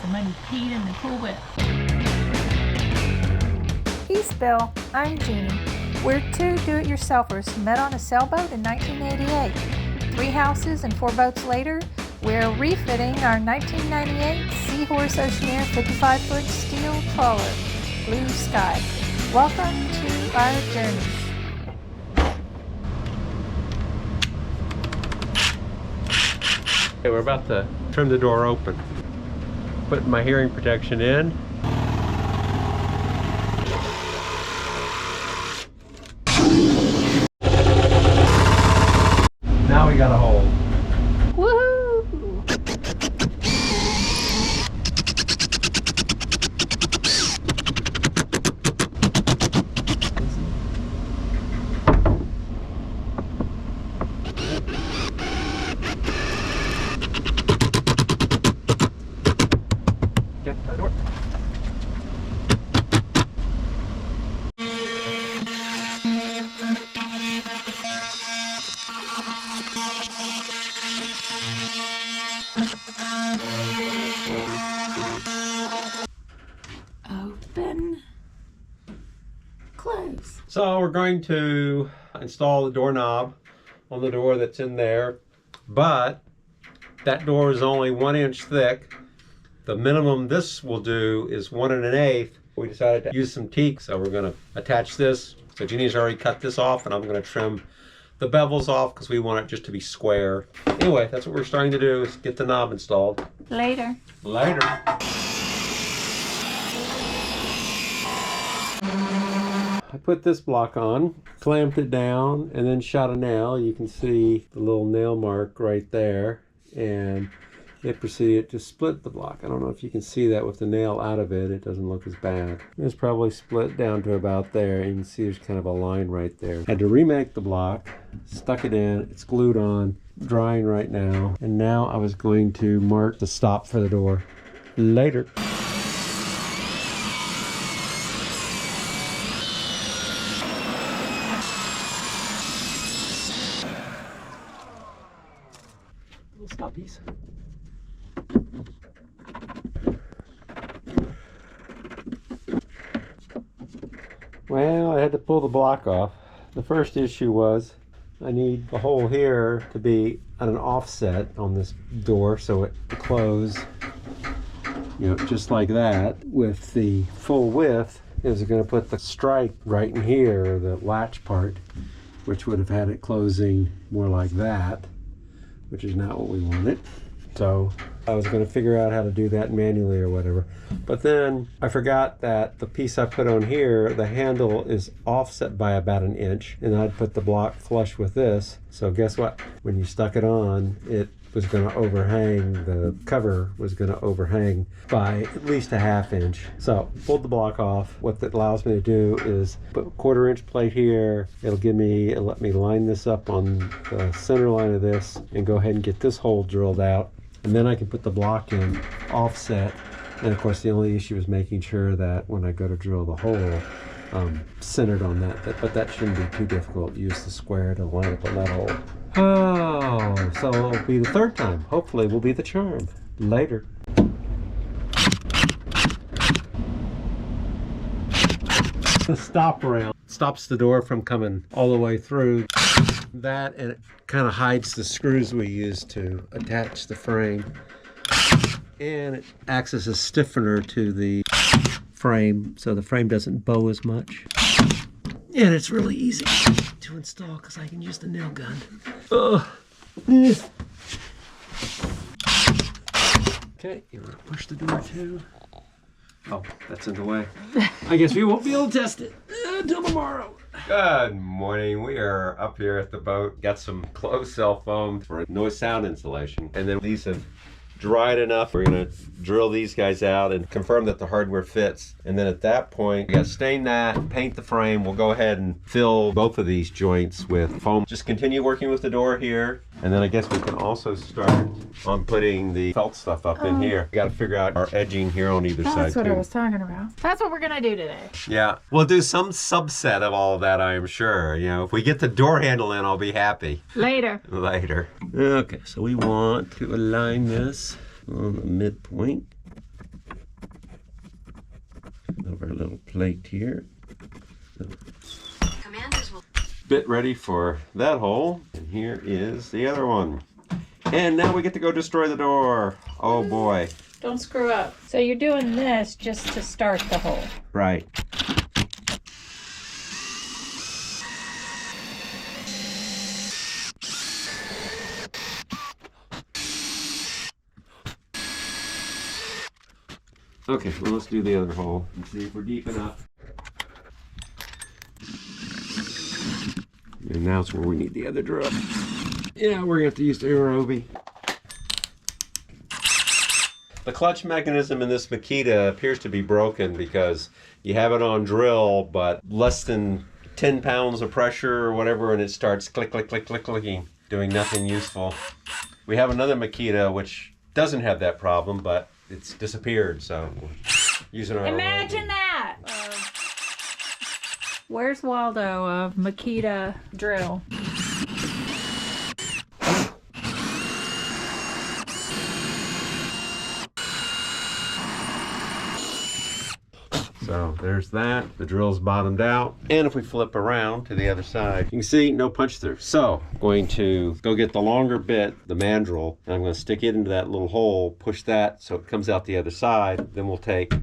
somebody peed in the Cool Whip. He's Bill. I'm Jeannie. We're two do-it-yourselfers who met on a sailboat in 1988. 3 houses and 4 boats later, we're refitting our 1998 Seahorse Oceaneer 55-foot steel trawler, Blue Sky. Welcome to our journey. Okay, we're about to trim the door open. Putting my hearing protection in. Now we got a hole. Woohoo! Get the door. Open. Close. So we're going to install the doorknob on the door that's in there, but that door is only 1 inch thick. The minimum this will do is 1 1/8. We decided to use some teak, so we're going to attach this. So Jeannie's already cut this off, and I'm going to trim the bevels off because we want it just to be square. Anyway, that's what we're starting to do, is get the knob installed. Later. Later. I put this block on, clamped it down, and then shot a nail. You can see the little nail mark right there, and it proceeded to split the block. I don't know if you can see that with the nail out of it. It doesn't look as bad. It's probably split down to about there. You can see there's kind of a line right there. Had to remake the block, stuck it in, it's glued on, drying right now. And now I was going to mark the stop for the door. Later. Little stop piece. Well, I had to pull the block off. The first issue was I need the hole here to be at an offset on this door so it closes, you know, just like that. With the full width, it was going to put the strike right in here, the latch part, which would have had it closing more like that, which is not what we wanted. So I was going to figure out how to do that manually or whatever. But then I forgot that the piece I put on here, the handle is offset by about 1 inch, and I'd put the block flush with this. So guess what? When you stuck it on, it was going to overhang, the cover was going to overhang by at least a 1/2 inch. So pulled the block off. What that allows me to do is put a 1/4 inch plate here. It'll let me line this up on the center line of this and go ahead and get this hole drilled out. And then I can put the block in offset. And of course the only issue is making sure that when I go to drill the hole, centered on that. But that shouldn't be too difficult. Use the square to line up on that hole. Oh, so it'll be the 3rd time. Hopefully will be the charm. Later. The stop rail stops the door from coming all the way through. That, and it kind of hides the screws we use to attach the frame, and it acts as a stiffener to the frame so the frame doesn't bow as much, and it's really easy to install because I can use the nail gun. Okay, you want to push the door too? Oh, that's in the way. I guess we won't be able to test it until tomorrow. Good morning. We are up here at the boat. Got some closed cell foam for noise sound insulation. And then these have dried enough. We're going to drill these guys out and confirm that the hardware fits. And then at that point, we got to stain that, paint the frame. We'll go ahead and fill both of these joints with foam. Just continue working with the door here. And then I guess we can also start on putting the felt stuff up in here. We got to figure out our edging here on either side too. That's what I was talking about. That's what we're going to do today. Yeah, we'll do some subset of all of that, I am sure. You know, if we get the door handle in, I'll be happy. Later. Later. Okay, so we want to align this on the midpoint. our little plate here. Bit ready for that hole. And here is the other one. And now we get to go destroy the door. Oh boy. Don't screw up. So you're doing this just to start the hole. Right. Okay, well, let's do the other hole and see if we're deep enough. And now it's where we need the other drill. Yeah, we're gonna have to use the Aerobi. The clutch mechanism in this Makita appears to be broken because you have it on drill, but less than 10 pounds of pressure or whatever, and it starts click, click, click, click, clicking, doing nothing useful. We have another Makita which doesn't have that problem, but it's disappeared, so we're using our Imagine that! Where's Waldo of Makita drill? So there's that. The drill's bottomed out. And if we flip around to the other side, you can see no punch through. So I'm going to go get the longer bit, the mandrel, and I'm going to stick it into that little hole, push that so it comes out the other side. Then we'll take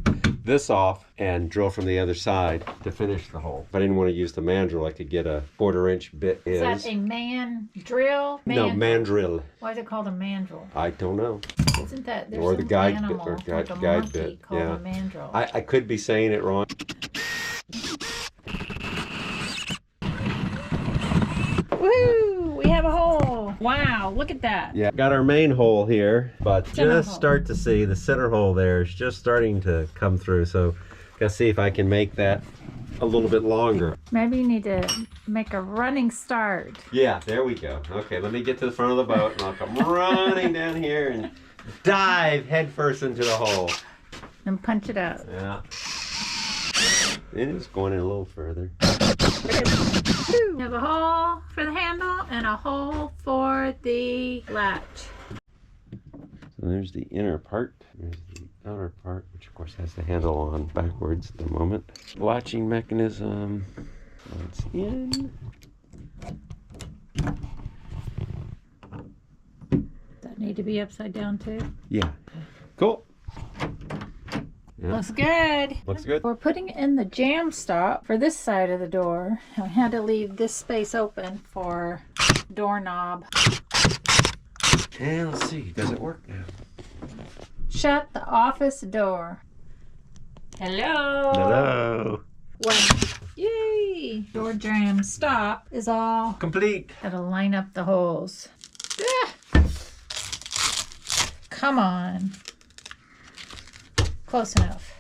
this off and drill from the other side to finish the hole. If I didn't want to use the mandrel, I could get a 1/4 inch bit. Is that a mandrill? No, mandrill. Why is it called a mandrill? I don't know. Isn't that there's Or the some guide animal, bit, or like a guide monkey bit. called Yeah. a mandrill? I could be saying it wrong. Woo! We have a hole. Wow! Look at that. Yeah, got our main hole here, but Center just hole. start to see the center hole there is just starting to come through. So, gotta see if I can make that a little bit longer. Maybe you need to make a running start. Yeah, there we go. Okay, let me get to the front of the boat and I'll come running down here and dive headfirst into the hole. And punch it out. Yeah. It is going in a little further. We have a hole for the handle and a hole for the latch. So there's the inner part. There's the outer part, which of course has the handle on backwards at the moment. Latching mechanism. It's in. Does that need to be upside down too? Yeah. Cool. Yeah. Looks good. Looks good. We're putting in the jam stop for this side of the door. I had to leave this space open for doorknob. And let's see, does it work now? Shut the office door. Hello. Hello. Well, yay! Door jam stop is all. Complete. Gotta line up the holes. Ah. Come on. Close enough.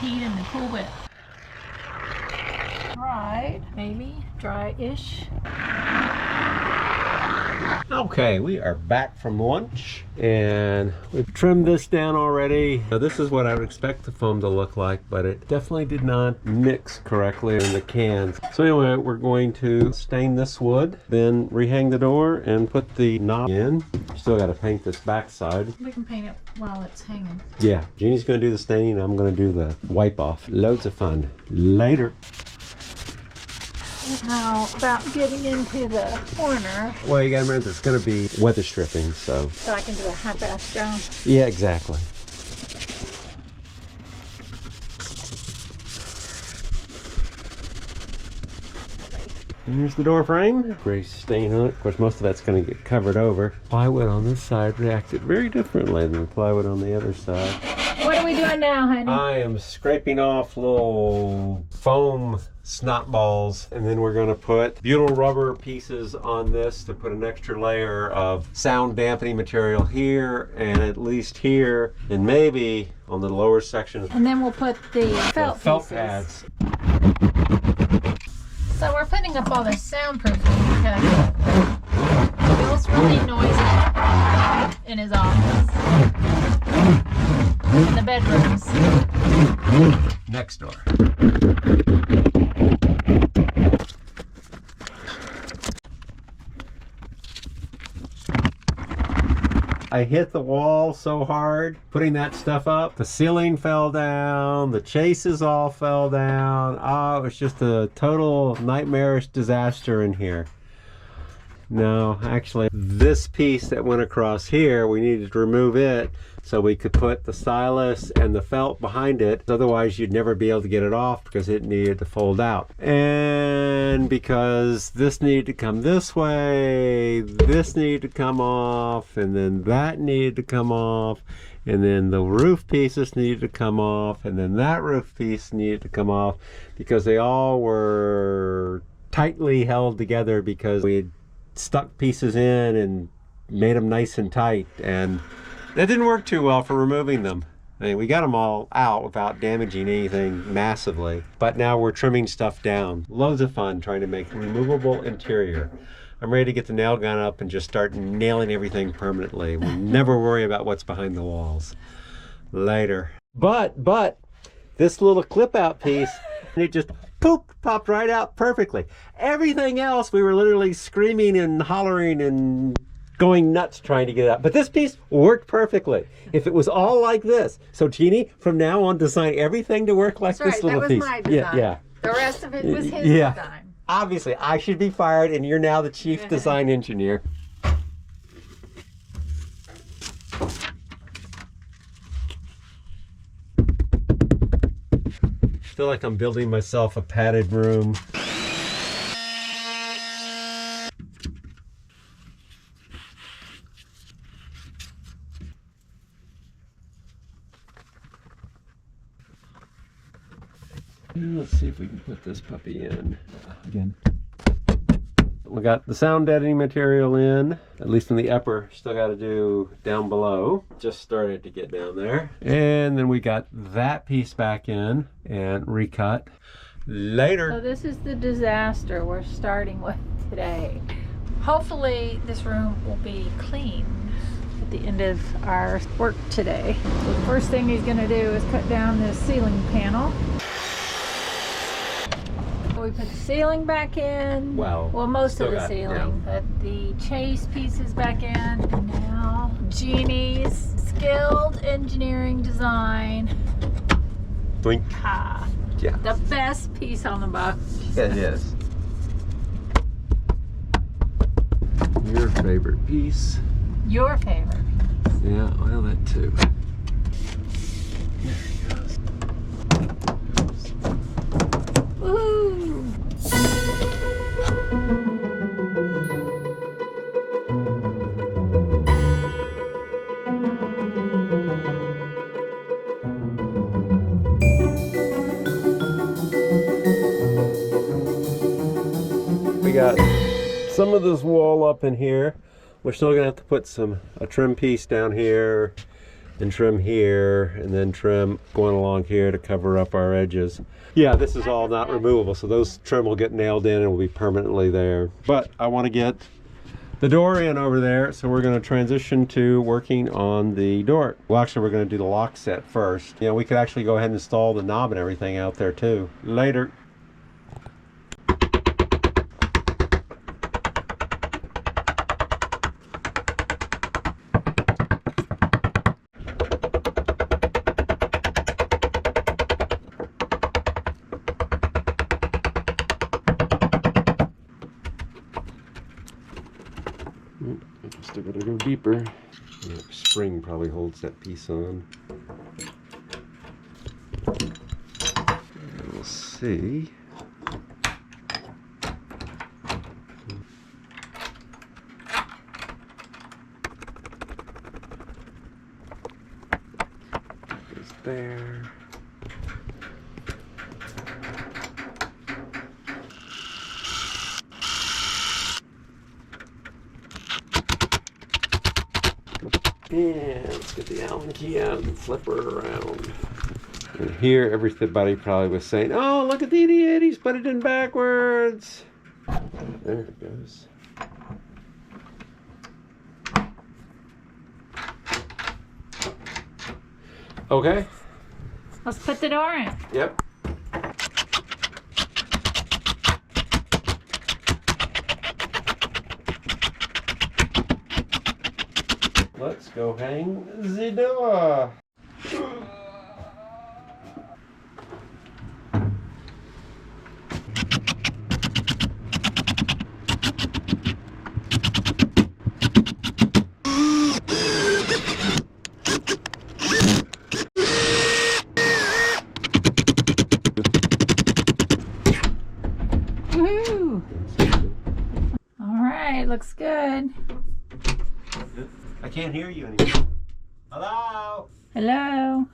Heat in the cool bit. Right, maybe dry-ish. Okay, we are back from lunch and we've trimmed this down already. Now, this is what I would expect the foam to look like, but it definitely did not mix correctly in the cans. So anyway, we're going to stain this wood, then rehang the door and put the knob in. Still got to paint this back side. We can paint it while it's hanging. Yeah, Jeannie's going to do the staining, I'm going to do the wipe off. Loads of fun. Later. How about getting into the corner Well, you got to remember it's going to be weather stripping, so. so I can do a half-ass job? Yeah, exactly. And here's the door frame. Gray stain on it. Of course, most of that's going to get covered over. Plywood on this side reacted very differently than the plywood on the other side. What are we doing now, honey? I am scraping off little foam snot balls, and then we're going to put butyl rubber pieces on this to put an extra layer of sound dampening material here and at least here, and maybe on the lower section. And then we'll put the felt pieces. Pads. So we're putting up all this soundproofing because Bill's really noisy in his office, in the bedrooms. Next door. I hit the wall so hard putting that stuff up. The ceiling fell down, the chases all fell down. Oh, it was just a total nightmarish disaster in here. No, actually, this piece that went across here, we needed to remove it so we could put the stylus and the felt behind it. Otherwise, you'd never be able to get it off because it needed to fold out. And because this needed to come this way, this needed to come off, and then that needed to come off, and then the roof pieces needed to come off, and then that roof piece needed to come off, because they all were tightly held together because we had stuck pieces in and made them nice and tight, and that didn't work too well for removing them. I mean, we got them all out without damaging anything massively, but now we're trimming stuff down. Loads of fun trying to make a removable interior. I'm ready to get the nail gun up and just start nailing everything permanently. We'll never worry about what's behind the walls later. But this little clip out piece, it just popped right out perfectly. Everything else, we were literally screaming and hollering and going nuts trying to get it out. But this piece worked perfectly. If it was all like this. So Jeannie, from now on, design everything to work like this little piece. That was my design. Yeah. The rest of it was his design. Obviously, I should be fired, and you're now the chief design engineer. I feel like I'm building myself a padded room. Let's see if we can put this puppy in again. We got the sound deadening material in, at least in the upper. Still got to do down below. Just started to get down there. And then we got that piece back in and recut later. So this is the disaster we're starting with today. Hopefully this room will be clean at the end of our work today. So the first thing he's going to do is cut down this ceiling panel. We put the ceiling back in. Well, most of the ceiling. But the chase pieces back in. And now Jeannie's skilled engineering design. Doink. Ah, Yeah. the best piece on the box. It is. Your favorite piece. Your favorite. Yeah, well, that too. There he goes. Woo! We got some of this wall up in here. We're still gonna have to put a trim piece down here and trim here and then trim going along here to cover up our edges. Yeah, this is all not removable, so those trim will get nailed in and will be permanently there. But I want to get the door in over there, so we're going to transition to working on the door. Well, actually, we're going to do the lock set first. You know, we could actually go ahead and install the knob and everything out there too. Later. Still gotta go deeper. The spring probably holds that piece on. We'll see. Goes there. Yeah, let's get the Allen key out and flip her around. And here, everybody probably was saying, "Oh, look at the idiot! He's put it in backwards." There it goes. Okay. Let's put the door in. Yep. Let's go hang the door. Woohoo! All right, looks good. I can't hear you anymore. Hello? Hello.